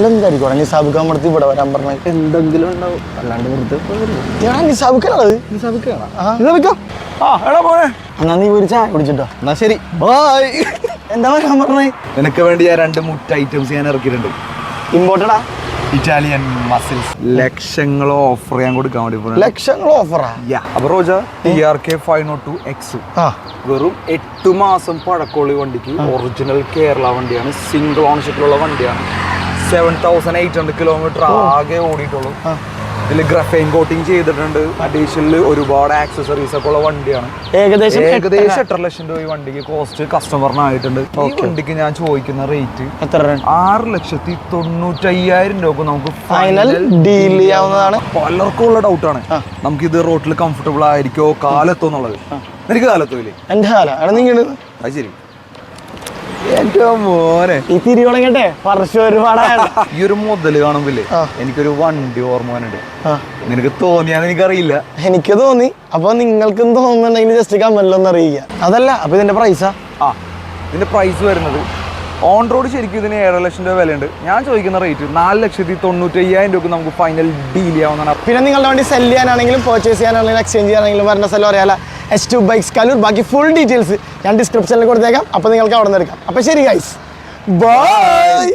എന്തായിരിക്കും നിസാബുക്കാൻ അടുത്ത് ഇവിടെ വരാൻ പറഞ്ഞ എന്തെങ്കിലും ഉണ്ടാവും അല്ലാണ്ട് ഞാൻ നിസാബുക്കാണത് എന്നാ നീ ഒരു ചായ കുടിച്ചിട്ടോ. എന്നാ ശരി ബായ്. എന്താ പറയാൻ പറഞ്ഞേ? നിനക്ക് വേണ്ടി ഞാൻ 2 മുട്ട ഐറ്റംസ് ഞാൻ ഇറക്കിയിട്ടുണ്ട്. ഇമ്പോർട്ടഡാ ഇറ്റാലിയൻ മസിൽസ്. ലക്ഷങ്ങൾ ഓഫർ ചെയ്യാൻ കൊടുക്കാൻ വേണ്ടി. ലക്ഷങ്ങൾ ഓഫറാ? അപ്പൊ റോജ TRK 502X വെറും 8 മാസം പഴക്കമുള്ള വണ്ടിക്ക് ഒറിജിനൽ കേരള വണ്ടിയാണ്. സിംഗിൾ ഓണർഷിപ്പിലുള്ള വണ്ടിയാണ്. 7,800 കിലോമീറ്റർ ആകെ ഓടിയിട്ടുള്ളൂ. ഇതിൽ ഗ്രഫൈൻ കോട്ടിങ് ചെയ്തിട്ടുണ്ട്. അഡീഷണൽ ഒരുപാട് ആക്സസറീസ് ഒക്കെ ഉള്ള വണ്ടിയാണ്. ഏകദേശം 8.5 ലക്ഷം രൂപ ഈ വണ്ടിക്ക് കോസ്റ്റ് കസ്റ്റമറിനായിട്ടുണ്ട്. ഈ വണ്ടിക്ക് ഞാൻ ചോദിക്കുന്ന റേറ്റ് എത്ര? 6,95,000 രൂപ നമുക്ക് ഫൈനൽ ഡീൽ ചെയ്യാവുന്നതാണ്. പലർക്കും ഉള്ള ഡൗട്ടാണ് നമുക്കിത് റോട്ടിൽ കംഫർട്ടബിൾ ആയിരിക്കോ, കാലെത്തോ എന്നുള്ളത്. എനിക്ക് കാലെത്തോ ഇല്ലേ? എന്റെ കാല അത് ശരി. എന്റെ മോനെ ഈ തിരികൊളങ്ങട്ടെ വർഷം ഒരുപാടാണ്. ഈ ഒരു മുതല് കാണുമ്പില്ലേ എനിക്കൊരു വണ്ടി ഓർമ്മ വന്നിട്ട്. നിനക്ക് തോന്നിയാന്ന് എനിക്കറിയില്ല. എനിക്ക് തോന്നി. അപ്പൊ നിങ്ങൾക്കും തോന്നുന്നുണ്ടെങ്കിൽ ജസ്റ്റ് കമന്റിലൊന്നും അറിയിക്കുക. അതല്ല അപ്പൊ ഇതിന്റെ പ്രൈസാ? ഇതിന്റെ പ്രൈസ് വരുന്നത് ഓൺ റോഡ് ശരിക്കും ഇതിന് 7 ലക്ഷം രൂപ വിലയുണ്ട്. ഞാൻ ചോദിക്കുന്ന റേറ്റ് 4,95,000 രൂപ നമുക്ക് ഫൈനൽ ഡീൽ ചെയ്യാവുന്നതാണ്. പിന്നെ നിങ്ങളുടെ വണ്ടി സെല് ചെയ്യാനാണെങ്കിലും പർച്ചേസ് ചെയ്യാനാണെങ്കിലും എക്സ്ചേഞ്ച് ചെയ്യാനാണെങ്കിലും വരുന്ന സ്ഥലം അറിയാല H2 ബൈക്സ് കലൂർ. ബാക്കി ഫുൾ ഡീറ്റെയിൽസ് ഞാൻ ഡിസ്ക്രിപ്ഷനിൽ കൊടുത്തേക്കാം. അപ്പോൾ നിങ്ങൾക്ക് അവിടെ നിന്ന് എടുക്കാം. അപ്പോൾ ശരി ഗൈസ്, ബൈ.